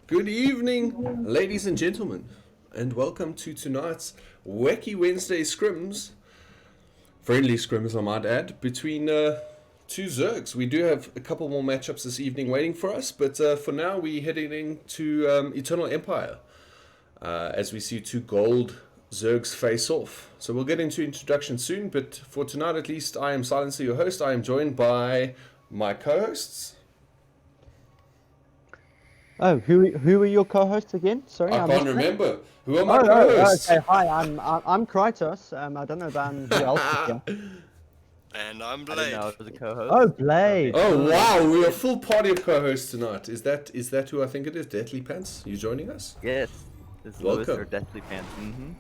Good evening, ladies and gentlemen, and welcome to tonight's Wacky Wednesday scrims, friendly scrims I might add, between two Zergs. We do have a couple more matchups this evening waiting for us, but for now we're heading into Eternal Empire as we see two gold Zergs face off. So we'll get into introduction soon, but for tonight at least, I am Silencer, your host. I am joined by my co-hosts. Oh, who are your co-hosts again? Sorry, I I can't missed that. remember. Who are my Oh, co-hosts? okay. Hi, I'm Krytos. I don't know about who else is here. And I'm I didn't know I Blade. was a co-host. Oh, Blade. Okay. Oh wow, we're a full party of co-hosts tonight. Is that who I think it is? Deathly Pants, you joining us? Yes, this is Welcome. Lewis or Deathly Pants.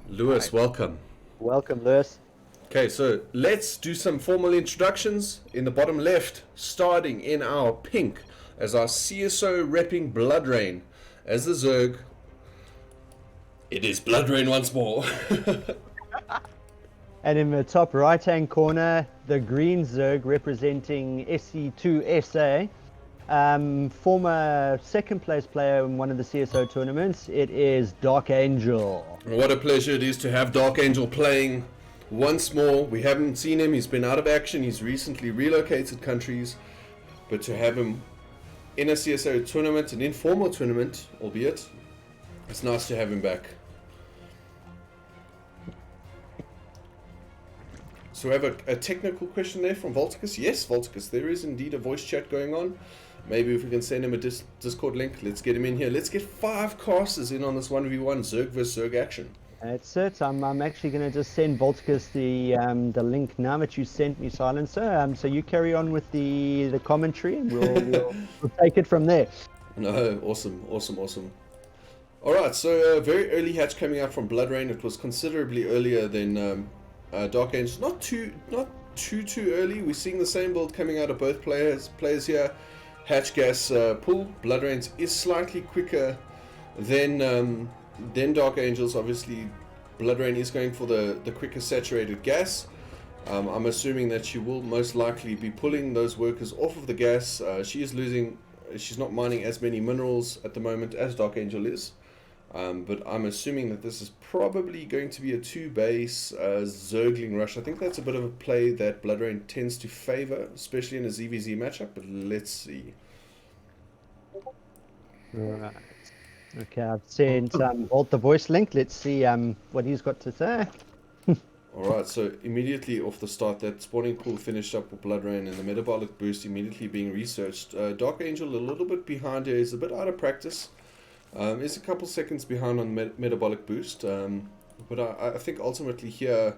Lewis, welcome. Welcome, Lewis. Okay, so let's do some formal introductions. In the bottom left, starting in our pink, as our CSO repping BloodRayne. As the Zerg, it is BloodRayne once more. And in the top right-hand corner, the green Zerg representing SC2SA. Former second-place player in one of the CSO tournaments. It is DarkAngel. What a pleasure it is to have DarkAngel playing once more. We haven't seen him, he's been out of action, he's recently relocated countries, but to have him in a CSO tournament, an informal tournament, albeit, it's nice to have him back. So we have a technical question there from Volticus. Yes, Volticus, there is indeed a voice chat going on. Maybe if we can send him a Discord link, let's get him in here. Let's get 5 casters in on this 1v1 Zerg vs Zerg action. That's it. I'm actually going to just send Volticus the link now that you sent me, Silencer. So you carry on with the commentary, and we'll take it from there. No, awesome. Alright, so very early hatch coming out from BloodRayne. It was considerably earlier than DarkAngel. Not too early. We're seeing the same build coming out of both players here. Hatch gas pull. BloodRayne's is slightly quicker than DarkAngel's. Obviously, BloodRayne is going for the quicker saturated gas. I'm assuming that she will most likely be pulling those workers off of the gas. She's not mining as many minerals at the moment as DarkAngel is. But I'm assuming that this is probably going to be a 2-base Zergling rush. I think that's a bit of a play that BloodRayne tends to favor, especially in a ZVZ matchup, but let's see. Right. Okay, I've sent Volt the voice link. Let's see what he's got to say. Alright, so immediately off the start, that spawning pool finished up with BloodRayne and the metabolic boost immediately being researched. DarkAngel a little bit behind here, is a bit out of practice. Is a couple seconds behind on metabolic boost, but I think ultimately here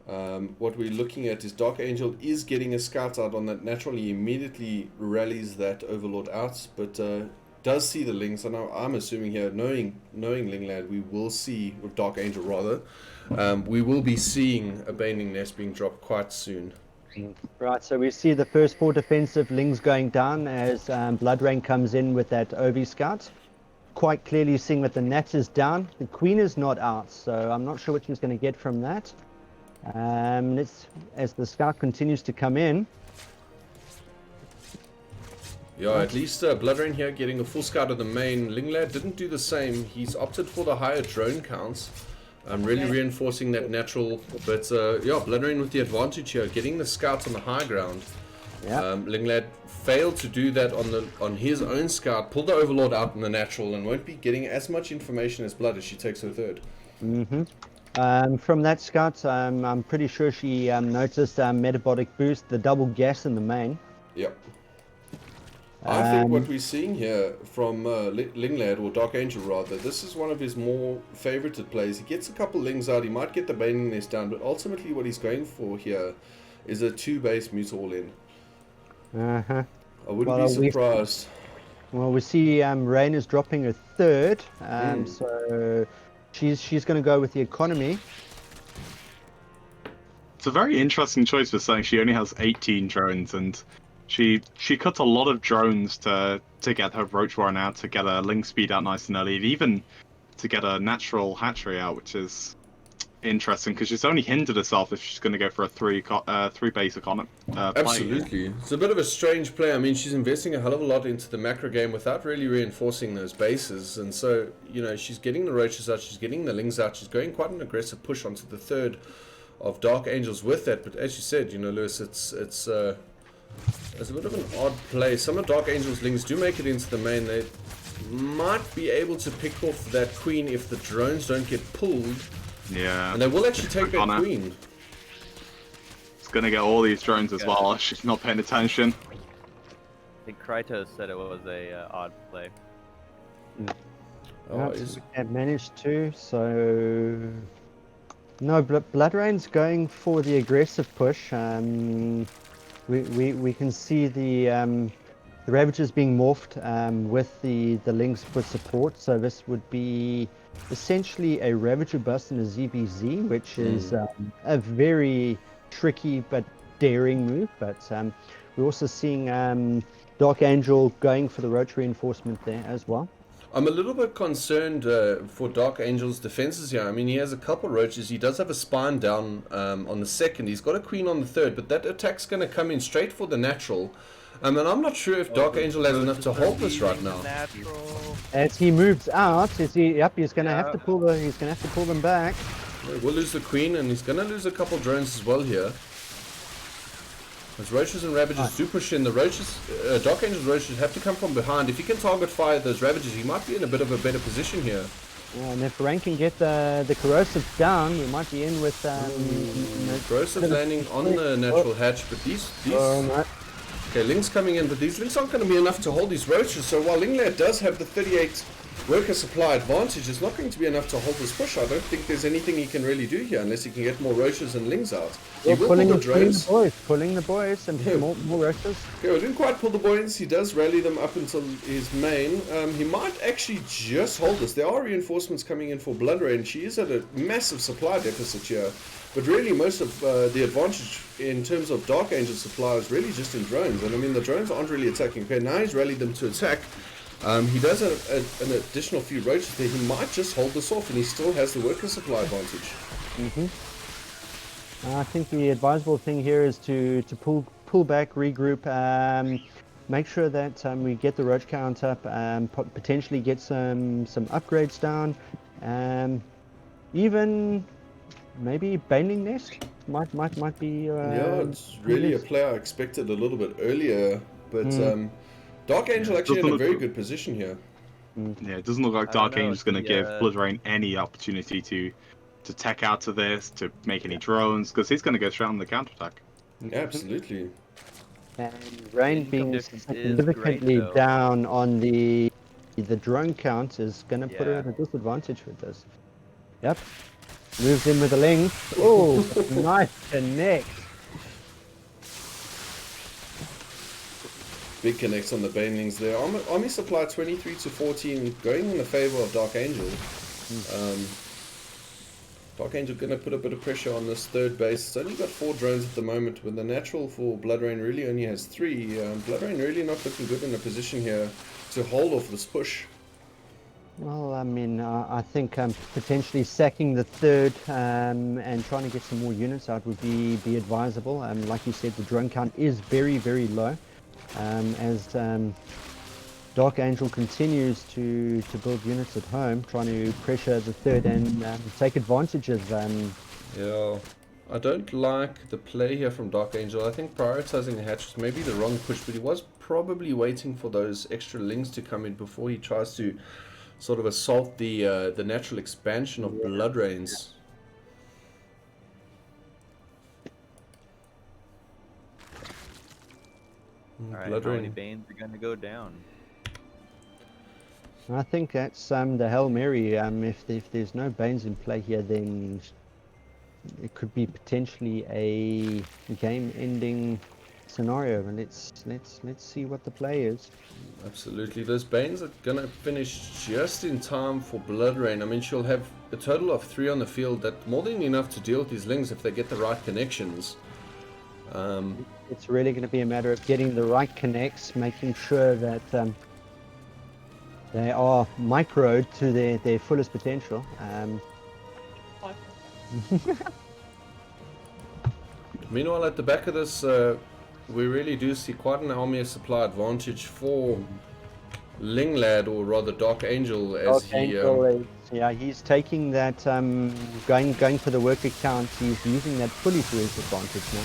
what we're looking at is DarkAngel is getting a scout out on that. Naturally immediately rallies that Overlord out, but does see the Lings, and I'm assuming here, knowing Linglad, we will see, with DarkAngel rather, we will be seeing a Baning Nest being dropped quite soon. Right, so we see the first 4 defensive Lings going down as BloodRayne comes in with that OV scout. Quite clearly seeing that the Nat is down. The Queen is not out, so I'm not sure what she's going to get from that. As the scout continues to come in. Yeah, at least BloodRayne here getting a full scout of the main. Linglad didn't do the same. He's opted for the higher drone counts. Really reinforcing that natural. But yeah, BloodRayne with the advantage here, getting the scouts on the high ground. Yeah. Linglad failed to do that on his own scout, pulled the Overlord out in the natural, and won't be getting as much information as Blood as she takes her third. From that scout, I'm pretty sure she noticed metabolic boost, the double gas in the main. Yep. I think what we're seeing here from Linglad, or DarkAngel rather, this is one of his more favorited plays. He gets a couple Lings out, he might get the Baning Nest down, but ultimately what he's going for here is a 2-base mute all in. I wouldn't be surprised. We see Rain is dropping a third, so she's going to go with the economy. It's a very interesting choice for saying she only has 18 drones, and she cut a lot of drones to get her Roach Warren out, to get her Ling speed out nice and early, and even to get a natural hatchery out, which is interesting because she's only hindered herself if she's going to go for a three basic on it. Absolutely. It's a bit of a strange play. I mean, she's investing a hell of a lot into the macro game without really reinforcing those bases. And so, you know, she's getting the roaches out, she's getting the lings out, she's going quite an aggressive push onto the third of Dark Angels with that. But as you said, you know, Lewis, it's a bit of an odd play. Some of Dark Angel's lings do make it into the main. They might be able to pick off that queen if the drones don't get pulled. Yeah. And they will actually take that queen. It's going to get all these drones as well. She's not paying attention. I think Krytos said it was a odd play. Oh, is We have managed to, so... No, BloodRayne's going for the aggressive push. We can see the Ravagers being morphed with the Lynx for support, so this would be essentially a Ravager bust and a ZVZ, which is a very tricky but daring move. But we're also seeing DarkAngel going for the roach reinforcement there as well. I'm a little bit concerned for DarkAngel's defenses here. I mean, he has a couple roaches. He does have a spine down on the second. He's got a queen on the third, but that attack's going to come in straight for the natural. And I'm not sure if DarkAngel has enough to hold this right now. As he moves out, he's going to have to pull them back. We'll lose the queen, and he's going to lose a couple drones as well here. As roaches and ravagers do push in, the roaches, DarkAngel's roaches have to come from behind. If he can target fire those ravagers, he might be in a bit of a better position here. Yeah, and if Rain can get the corrosive down, we might be in with Corrosive landing on the natural hatch, but these okay, Lynx coming in, but these Lynx aren't going to be enough to hold these roaches. So while Linglad does have the 38 worker supply advantage, it's not going to be enough to hold this push. I don't think there's anything he can really do here unless he can get more roaches and Lynx out. He will pull the drones. Pulling the boys and more roaches. Okay, we didn't quite pull the boys. He does rally them up until his main. He might actually just hold this. There are reinforcements coming in for BloodRayne. She is at a massive supply deficit here. But really, most of the advantage in terms of DarkAngel supply is really just in drones. And I mean, the drones aren't really attacking. Okay, now he's rallied them to attack. He does have an additional few roaches there. He might just hold this off, and he still has the worker supply advantage. I think the advisable thing here is to pull back, regroup, make sure that we get the roach count up, potentially get some upgrades down, even maybe Baneling Nest might be. Yeah, it's really a play I expected a little bit earlier, but DarkAngel actually in a very good position here. Yeah, it doesn't look like DarkAngel's going to give BloodRayne any opportunity to tech out to this, to make any drones, because he's going to go straight on the counterattack. Yeah, absolutely. And Rain being significantly down on the drone count is going to put her at a disadvantage with this. Yep. Moves in with a ling. Oh, nice connect. Big connects on the banelings there. Army supply 23 to 14 going in the favor of DarkAngel. DarkAngel going to put a bit of pressure on this third base. It's only got 4 drones at the moment, when the natural for BloodRayne really only has 3. BloodRayne really not looking good in a position here to hold off this push. Well, I mean, I think potentially sacking the third and trying to get some more units out would be advisable. Like you said, the drone count is very, very low. As DarkAngel continues to build units at home, trying to pressure the third and take advantage of Yeah, I don't like the play here from DarkAngel. I think prioritizing the hatch was maybe the wrong push, but he was probably waiting for those extra lings to come in before he tries to sort of assault the natural expansion of BloodRayne's. Alright, how many Banes are gonna go down? I think that's the Hail Mary. If there's no Banes in play here, then it could be potentially a game-ending scenario. And let's see what the play is. Absolutely, those Banes are gonna finish just in time for BloodRayne. I mean, she'll have a total of 3 on the field. That's more than enough to deal with these lings if they get the right connections. It's really going to be a matter of getting the right connects, making sure that they are microed to their fullest potential. Meanwhile, at the back of this, we really do see quite an army supply advantage for Linglad, or rather DarkAngel, as DarkAngel yeah, he's taking that, going for the worker count. He's using that fully to his advantage now.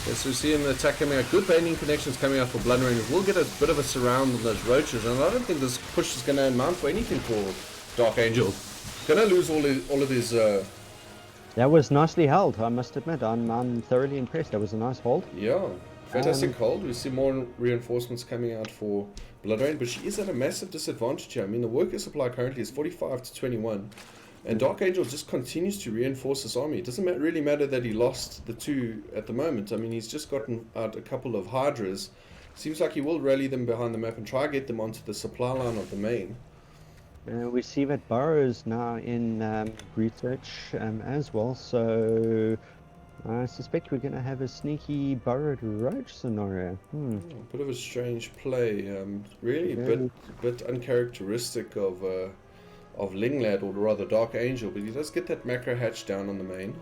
Yes, we're seeing the attack coming out. Good baiting connections coming out for BloodRayne. We'll get a bit of a surround on those roaches, and I don't think this push is going to amount for anything for DarkAngel. Going to lose all of his... That was nicely held, I must admit. I'm thoroughly impressed. That was a nice hold. Yeah, fantastic hold. We see more reinforcements coming out for BloodRayne, but she is at a massive disadvantage here. I mean, the worker supply currently is 45 to 21. And DarkAngel just continues to reinforce his army. It doesn't really matter that he lost the two at the moment. I mean, he's just gotten out a couple of Hydras. Seems like he will rally them behind the map and try to get them onto the supply line of the main. We see that Burrow's now in research as well, so I suspect we're going to have a sneaky burrowed roach scenario. A bit of a strange play. Really a bit uncharacteristic of Linglad, or rather DarkAngel, but he does get that macro hatch down on the main.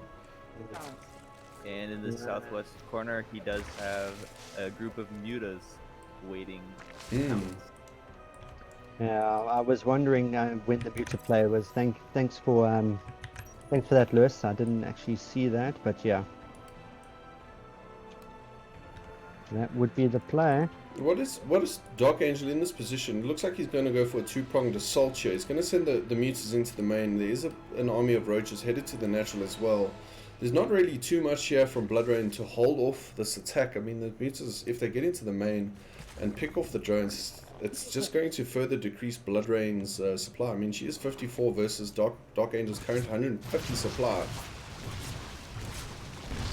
And in the southwest corner, he does have a group of mutas waiting. Yeah, I was wondering when the muta player was. Thanks for that, Lewis. I didn't actually see that, but yeah, that would be the play. What is DarkAngel in this position? It looks like he's going to go for a two-pronged assault here. He's going to send the mutas into the main. There is an army of roaches headed to the natural as well. There's not really too much here from BloodRayne to hold off this attack. I mean, the mutas, if they get into the main and pick off the drones, it's just going to further decrease BloodRayne's supply. I mean, she is 54 versus DarkAngel's current 150 supply.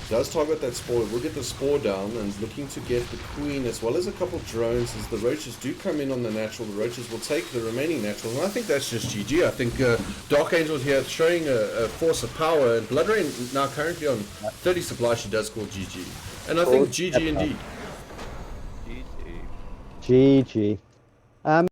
Does target that spore. We'll get the spore down, and looking to get the queen as well as a couple drones as the roaches do come in on the natural. The roaches will take the remaining natural, and I think that's just GG. I think DarkAngel here showing a force of power, and BloodRayne now currently on 30 supply. She does call GG, and I think GG indeed. GG. GG.